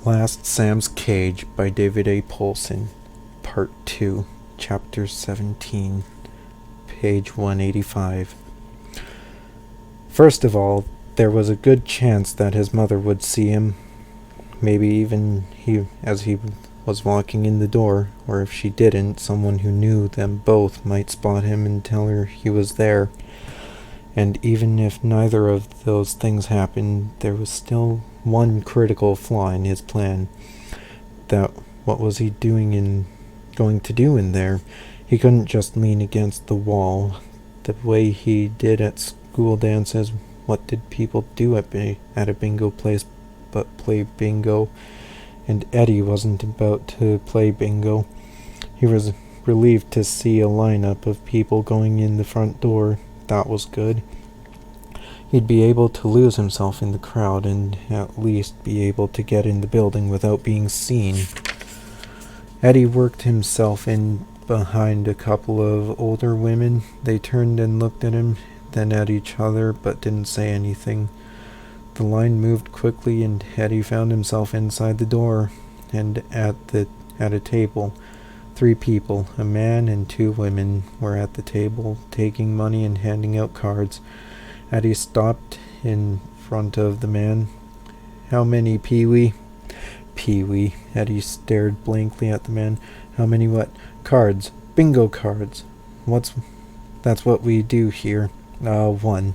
Last Sam's Cage by David A. Poulsen, Part 2, Chapter 17, page 185. First of all, there was a good chance that his mother would see him, maybe even as he was walking in the door, or if she didn't, someone who knew them both might spot him and tell her he was there. And even if neither of those things happened, there was still one critical flaw in his plan. That what was he going to do in there? He couldn't just lean against the wall, the way he did at school dances. What did people do at a bingo place but play bingo? And Eddie wasn't about to play bingo. He was relieved to see a lineup of people going in the front door. That was good. He'd be able to lose himself in the crowd and at least be able to get in the building without being seen. Eddie worked himself in behind a couple of older women. They turned and looked at him, then at each other, but didn't say anything. The line moved quickly and Eddie found himself inside the door and at a table. 3 people, a man and 2 women, were at the table, taking money and handing out cards. Eddie stopped in front of the man. "How many, Pee-wee?" "Pee-wee." Eddie stared blankly at the man. "How many what?" "Cards. Bingo cards." That's what we do here." 1.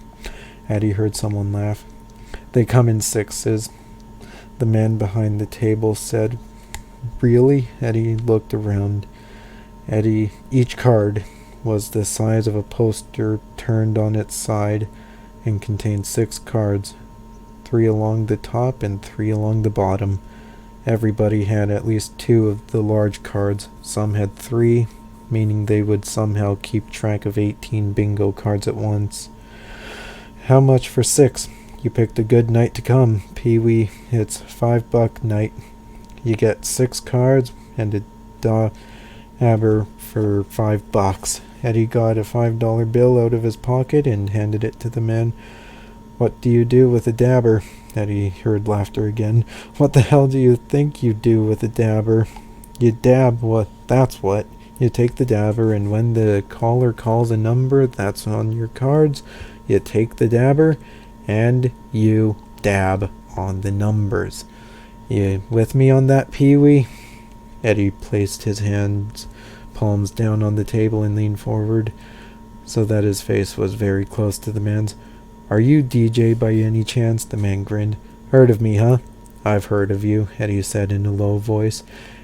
Eddie heard someone laugh. "They come in 6s. The man behind the table said. "Really?" Eddie looked around. Each card was the size of a poster turned on its side and contained 6 cards, 3 along the top and 3 along the bottom. Everybody had at least 2 of the large cards. Some had 3, meaning they would somehow keep track of 18 bingo cards at once. "How much for 6? You picked a good night to come, Pee-wee. It's $5 night. You get 6 cards and a dabber for $5. Eddie got a $5 bill out of his pocket and handed it to the man. "What do you do with a dabber?" Eddie heard laughter again. "What the hell do you think you do with a dabber?" "You dab that's what. You take the dabber, and when the caller calls a number that's on your cards, you take the dabber and you dab on the numbers. You with me on that, Pee-wee?" Eddie placed his palms down on the table and leaned forward so that his face was very close to the man's. "Are you DJ by any chance?" The man grinned. "Heard of me, huh?" "I've heard of you," Eddie said in a low voice.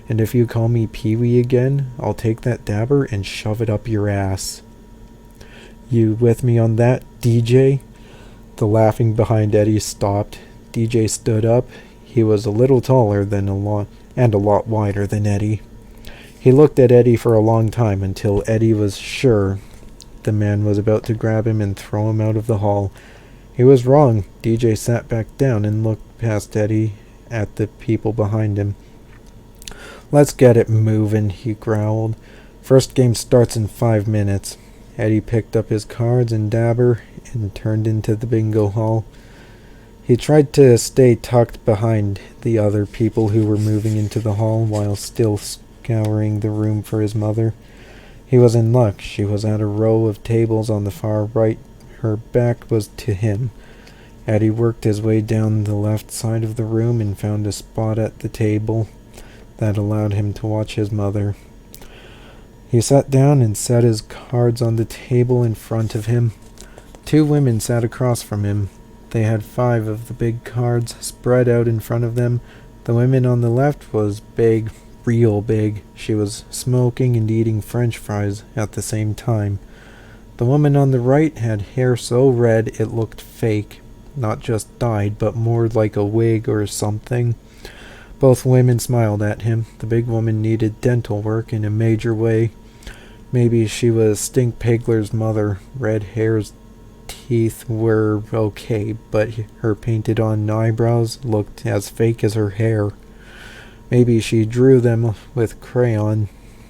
"And if you call me Pee-wee again, I'll take that dabber and shove it up your ass. You with me on that, DJ?" The laughing behind Eddie stopped. DJ stood up. He was a little taller than a lot wider than Eddie. He looked at Eddie for a long time until Eddie was sure the man was about to grab him and throw him out of the hall. He was wrong. DJ sat back down and looked past Eddie at the people behind him. "Let's get it moving," he growled. "First game starts in 5 minutes. Eddie picked up his cards and dabber and turned into the bingo hall. He tried to stay tucked behind the other people who were moving into the hall while still scouring the room for his mother. He was in luck. She was at a row of tables on the far right. Her back was to him. Eddie worked his way down the left side of the room and found a spot at the table that allowed him to watch his mother. He sat down and set his cards on the table in front of him. 2 women sat across from him. They had 5 of the big cards spread out in front of them. The woman on the left was big, real big. She was smoking and eating French fries at the same time. The woman on the right had hair so red it looked fake. Not just dyed, but more like a wig or something. Both women smiled at him. The big woman needed dental work in a major way. Maybe she was Stink Pigler's mother. Red hair's teeth were okay, but her painted-on eyebrows looked as fake as her hair. Maybe she drew them with crayon,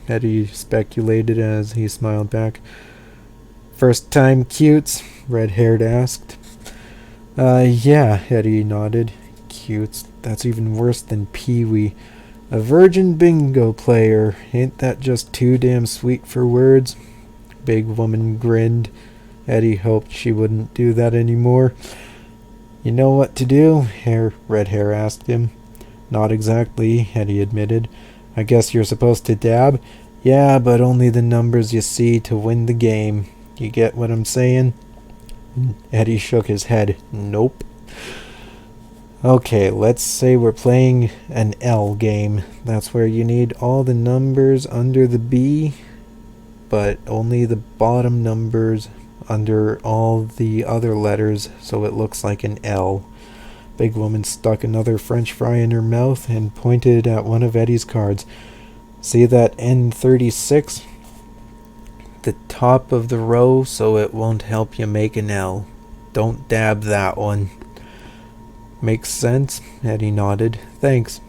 Eddie speculated as he smiled back. "First time cutes?" Red-haired asked. Yeah, Eddie nodded. Cutes. That's even worse than Pee-wee. A virgin bingo player. Ain't that just too damn sweet for words? Big woman grinned. Eddie hoped she wouldn't do that anymore. You know what to do? Red hair asked him. Not exactly, Eddie admitted. I guess you're supposed to dab? Yeah, but only the numbers you see to win the game. You get what I'm saying? Eddie shook his head. Nope. Okay, let's say we're playing an L game. That's where you need all the numbers under the B, but only the bottom numbers under all the other letters, so it looks like an L. Big woman stuck another French fry in her mouth and pointed at one of Eddie's cards. See that N36? The top of the row, so it won't help you make an L. Don't dab that one. Makes sense? Eddie nodded. Thanks.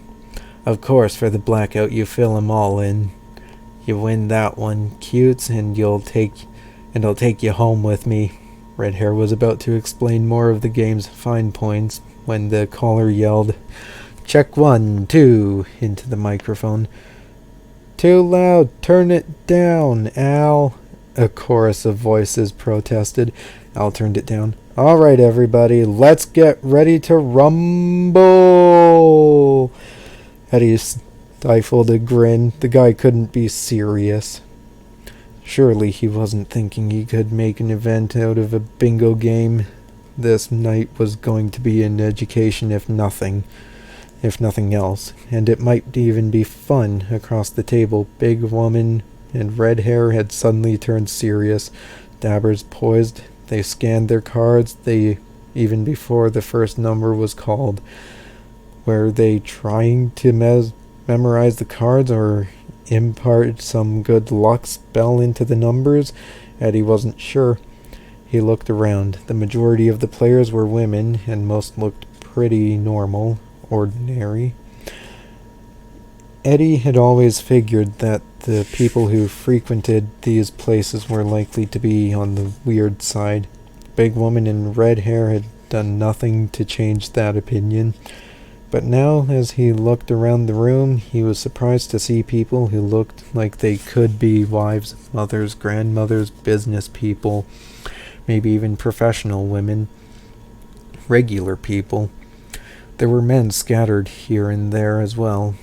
Of course, for the blackout you fill 'em all in. You win that one, cutes, and I'll take you home with me. Red Hair was about to explain more of the game's fine points when the caller yelled, "Check 1, 2, into the microphone. Too loud, turn it down, Al. A chorus of voices protested. Al turned it down. All right, everybody, let's get ready to rumble. Eddie stifled a grin. The guy couldn't be serious. Surely he wasn't thinking he could make an event out of a bingo game. This night was going to be an education if nothing else, and it might even be fun. Across the table, Big Woman and Red Hair had suddenly turned serious. Dabbers poised. They scanned their cards, even before the first number was called. Were they trying to memorize the cards or impart some good luck spell into the numbers? Eddie wasn't sure. He looked around. The majority of the players were women, and most looked pretty normal, ordinary. Eddie had always figured that the people who frequented these places were likely to be on the weird side. Big Woman and Red Hair had done nothing to change that opinion. But now, as he looked around the room, he was surprised to see people who looked like they could be wives, mothers, grandmothers, business people, maybe even professional women, regular people. There were men scattered here and there as well,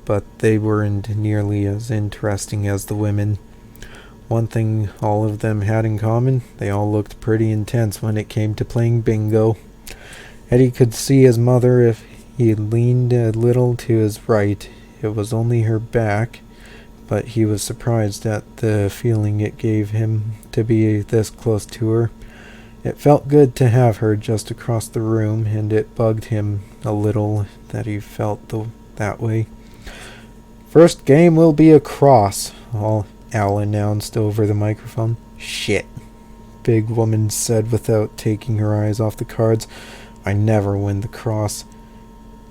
but they weren't nearly as interesting as the women. One thing all of them had in common, they all looked pretty intense when it came to playing bingo. Eddie could see his mother if he leaned a little to his right. It was only her back, but he was surprised at the feeling it gave him to be this close to her. It felt good to have her just across the room, and it bugged him a little that he felt that way. First game will be a cross, Al announced over the microphone. Shit, Big Woman said without taking her eyes off the cards. I never win the cross.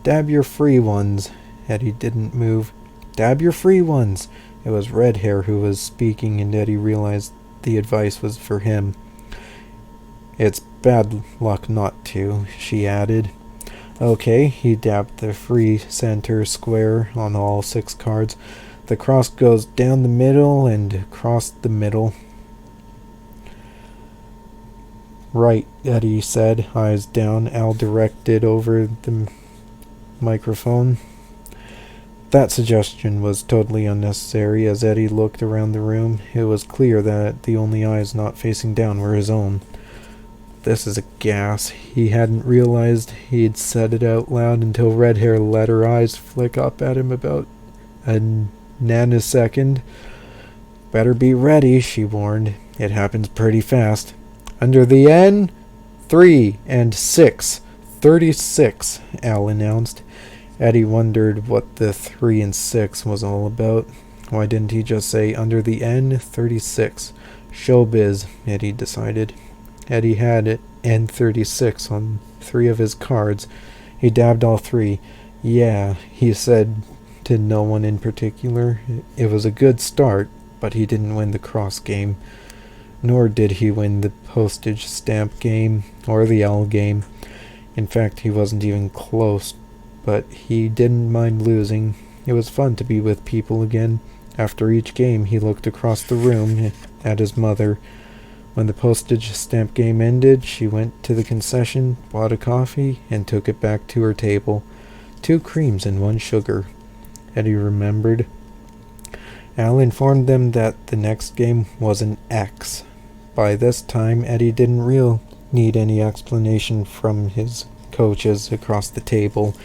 Dab your free ones. Eddie didn't move. Dab your free ones. It was Red Hair who was speaking, and Eddie realized the advice was for him. It's bad luck not to, she added. Okay, he dabbed the free center square on all 6 cards. The cross goes down the middle and across the middle. Right, Eddie said, eyes down. Al directed over the microphone. That suggestion was totally unnecessary. As Eddie looked around the room, it was clear that the only eyes not facing down were his own. This is a gas. He hadn't realized he'd said it out loud until Red Hair let her eyes flick up at him about a nanosecond. Better be ready, she warned. It happens pretty fast. Under the N, 3 and 6. 36, Al announced. Eddie wondered what the 3 and 6 was all about. Why didn't he just say under the N, 36? Showbiz, Eddie decided. Eddie had N36 on 3 of his cards. He dabbed all 3. Yeah, he said to no one in particular. It was a good start, but he didn't win the cross game. Nor did he win the postage stamp game or the L game. In fact, he wasn't even close but he didn't mind losing. It was fun to be with people again. After each game, he looked across the room at his mother. When the postage stamp game ended, she went to the concession, bought a coffee, and took it back to her table. 2 creams and 1 sugar. Eddie remembered. Al informed them that the next game was an X. By this time, Eddie didn't need any explanation from his coaches across the table.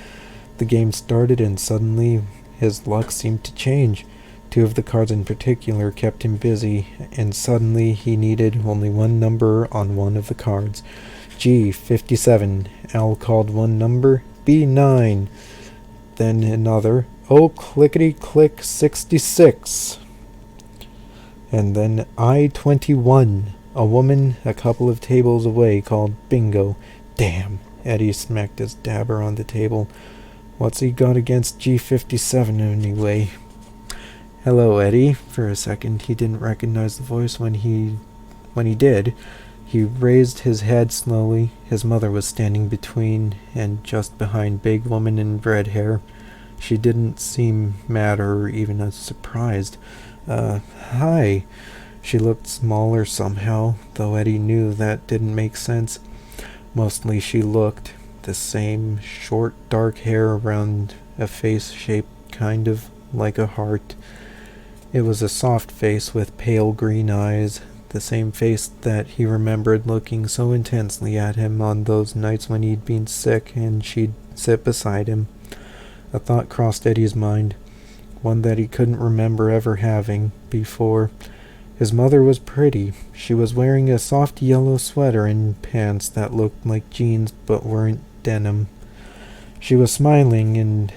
The game started, and suddenly his luck seemed to change. 2 of the cards in particular kept him busy, and suddenly he needed only 1 number on one of the cards. G57. Al called one number. B9. Then another. Oh, clickety-click 66. And then I-21. A woman a couple of tables away called bingo. Damn. Eddie smacked his dabber on the table. What's he got against G57 anyway? Hello, Eddie. For a second, he didn't recognize the voice. When he did, he raised his head slowly. His mother was standing between and just behind big woman in red hair. She didn't seem mad or even surprised. Hi. She looked smaller somehow, though Eddie knew that didn't make sense. Mostly she looked the same, short, dark hair around a face shaped kind of like a heart. It was a soft face with pale green eyes, the same face that he remembered looking so intensely at him on those nights when he'd been sick and she'd sit beside him. A thought crossed Eddie's mind, one that he couldn't remember ever having before. His mother was pretty. She was wearing a soft yellow sweater and pants that looked like jeans but weren't denim. She was smiling,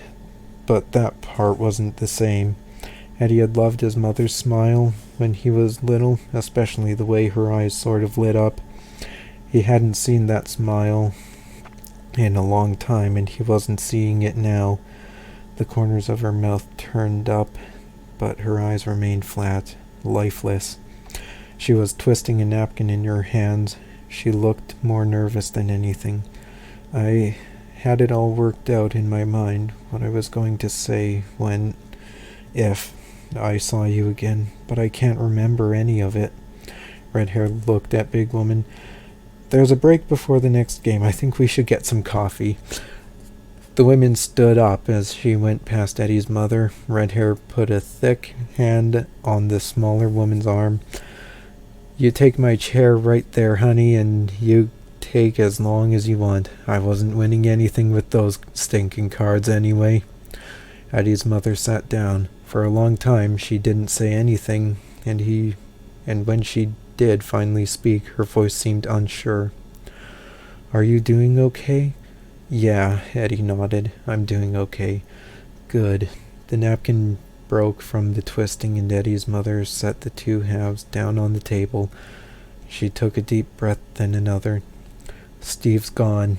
but that part wasn't the same. Eddie had loved his mother's smile when he was little, especially the way her eyes sort of lit up. He hadn't seen that smile in a long time, and he wasn't seeing it now. The corners of her mouth turned up, but her eyes remained flat, lifeless. She was twisting a napkin in her hands. She looked more nervous than anything. I had it all worked out in my mind, what I was going to say if I saw you again, but I can't remember any of it. Red Hair looked at Big Woman. There's a break before the next game. I think we should get some coffee. The women stood up as she went past Eddie's mother. Red Hair put a thick hand on the smaller woman's arm. You take my chair right there, honey, and you take as long as you want. I wasn't winning anything with those stinking cards anyway. Eddie's mother sat down. For a long time she didn't say anything, and when she did finally speak, her voice seemed unsure. Are you doing okay? Yeah, Eddie nodded. I'm doing okay. Good. The napkin broke from the twisting, and Eddie's mother set the 2 halves down on the table. She took a deep breath, then another. Steve's gone.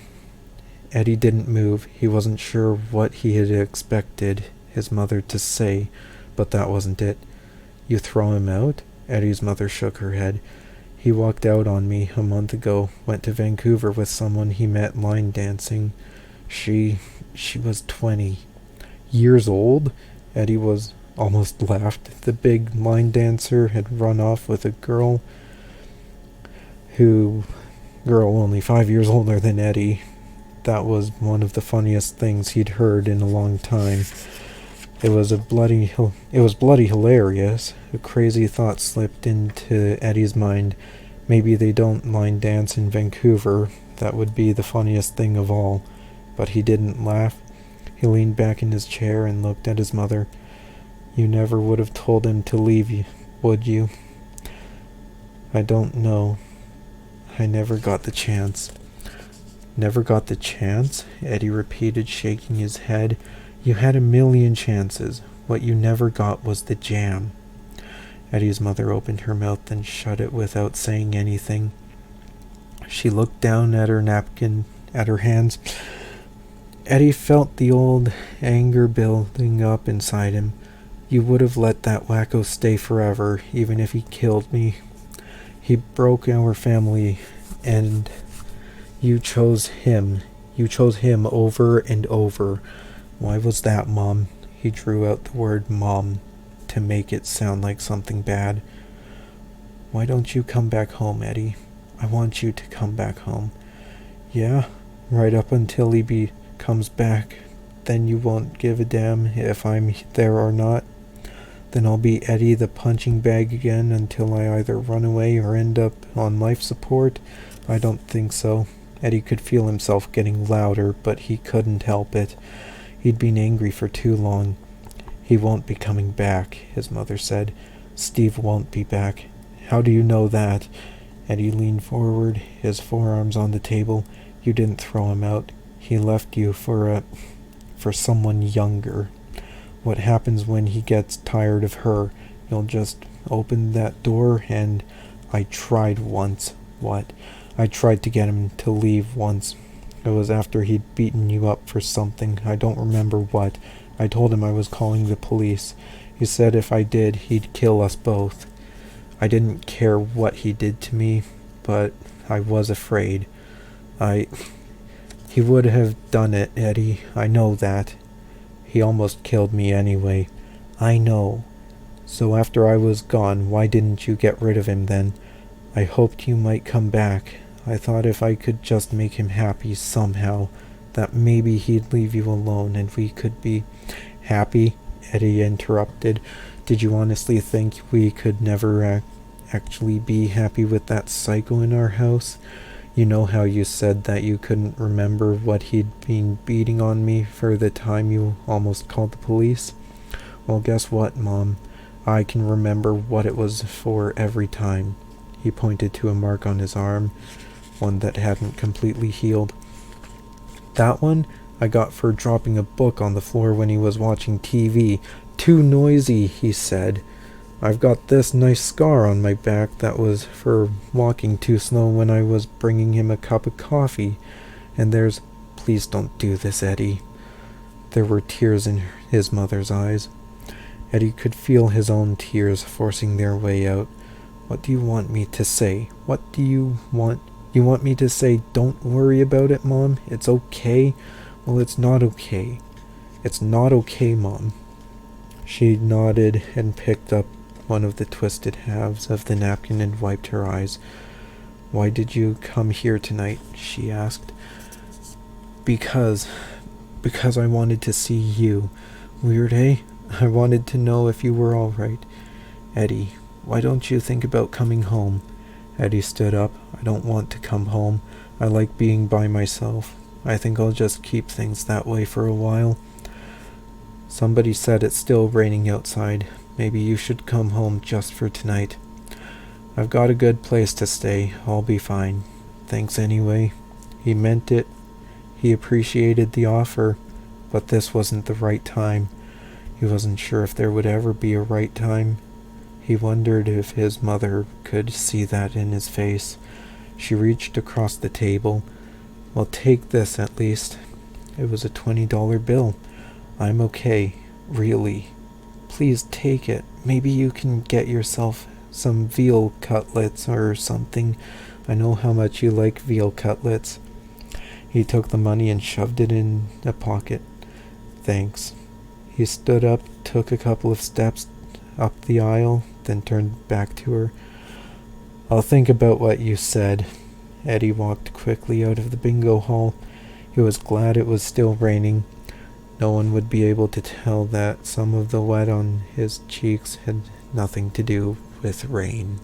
Eddie didn't move. He wasn't sure what he had expected his mother to say, but that wasn't it. You throw him out? Eddie's mother shook her head. He walked out on me a month ago, went to Vancouver with someone he met line dancing. She was 20 years old? Eddie was almost laughed. The big line dancer had run off with a girl only 5 years older than Eddie. That was one of the funniest things he'd heard in a long time. It was bloody hilarious. A crazy thought slipped into Eddie's mind. Maybe they don't line dance in Vancouver. That would be the funniest thing of all. But he didn't laugh. He leaned back in his chair and looked at his mother. You never would have told him to leave, would you? I don't know. I never got the chance. Never got the chance? Eddie repeated, shaking his head. You had a million chances. What you never got was the jam. Eddie's mother opened her mouth and shut it without saying anything. She looked down at her napkin, at her hands. Eddie felt the old anger building up inside him. You would have let that wacko stay forever, even if he killed me. He broke our family, and you chose him. You chose him over and over. Why was that, Mom? He drew out the word Mom to make it sound like something bad. Why don't you come back home, Eddie? I want you to come back home. Yeah, right up until he comes back. Then you won't give a damn if I'm there or not. Then I'll be Eddie the punching bag again until I either run away or end up on life support. I don't think so. Eddie could feel himself getting louder, but he couldn't help it. He'd been angry for too long. He won't be coming back, his mother said. Steve won't be back. How do you know that? Eddie leaned forward, his forearms on the table. You didn't throw him out. He left you for someone younger. What happens when he gets tired of her? You'll just open that door and... I tried once. What? I tried to get him to leave once. It was after he'd beaten you up for something. I don't remember what. I told him I was calling the police. He said if I did, he'd kill us both. I didn't care what he did to me, but I was afraid. He would have done it, Eddie. I know that. He almost killed me anyway. I know. So after I was gone, why didn't you get rid of him then? I hoped you might come back. I thought if I could just make him happy somehow, that maybe he'd leave you alone and we could be happy, Eddie interrupted. Did you honestly think we could never actually be happy with that psycho in our house? You know how you said that you couldn't remember what he'd been beating on me for the time you almost called the police? Well, guess what, Mom? I can remember what it was for every time. He pointed to a mark on his arm, one that hadn't completely healed. That one I got for dropping a book on the floor when he was watching TV. Too noisy, he said. I've got this nice scar on my back that was for walking too slow when I was bringing him a cup of coffee. And there's... Please don't do this, Eddie. There were tears in his mother's eyes. Eddie could feel his own tears forcing their way out. What do you want me to say? What do you want? You want me to say, don't worry about it, Mom? It's okay? Well, it's not okay. It's not okay, Mom. She nodded and picked up one of the twisted halves of the napkin and wiped her eyes. Why did you come here tonight? She asked. Because I wanted to see you. Weird, eh? I wanted to know if you were all right. Eddie, why don't you think about coming home? Eddie stood up. I don't want to come home. I like being by myself. I think I'll just keep things that way for a while. Somebody said it's still raining outside. Maybe you should come home just for tonight. I've got a good place to stay. I'll be fine. Thanks anyway. He meant it. He appreciated the offer, but this wasn't the right time. He wasn't sure if there would ever be a right time. He wondered if his mother could see that in his face. She reached across the table. Well, take this at least. It was a $20 bill. I'm okay, really. Please take it. Maybe you can get yourself some veal cutlets or something. I know how much you like veal cutlets. He took the money and shoved it in a pocket. Thanks. He stood up, took a couple of steps up the aisle, then turned back to her. I'll think about what you said. Eddie walked quickly out of the bingo hall. He was glad it was still raining. No one would be able to tell that some of the wet on his cheeks had nothing to do with rain.